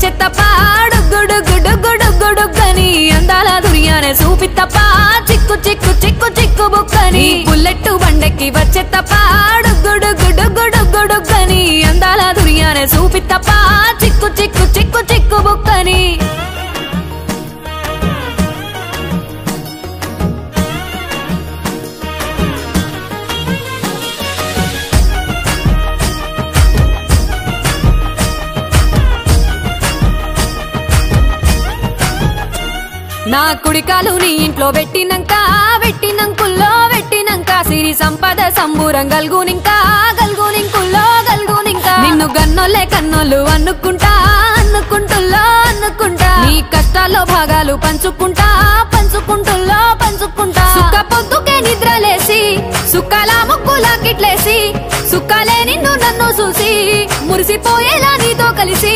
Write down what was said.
వచ్చేత్తప్ప డుగ్గుడుగ్గుడుగ్గుడుగ్గుడుగ్గని అందాల దునియానే చూపిత్తప్ప చిక్కు చిక్కు చిక్కు చిక్కు బుక్కని బుల్లెట్టు బండెక్కి వచ్చేత్తప్ప డుగ్గుడుగ్గుడుగ్గుడుగ్గుడుగ్గని అందాల దునియానే చూపిత్తప్ప చిక్కు చిక్కు చిక్కు చిక్కు బుక్కని నా కుడికాలు నీ ఇంట్లో పెట్టినంకుల్లో పెట్టినంక సిరి సంపద సంబూరం గల్గునింకా నిన్ను గన్నోలే కన్నోళ్ళు అనుకుంటా నీ కష్టాల్లో భాగాలు పంచుకుంటా సుక్క పొద్దుకే నిద్రలేసి సుక్కల ముక్కులా కిట్లేసి సుక్కలే నిన్ను నన్ను చూసి మురిసిపోయేలా నీతో కలిసి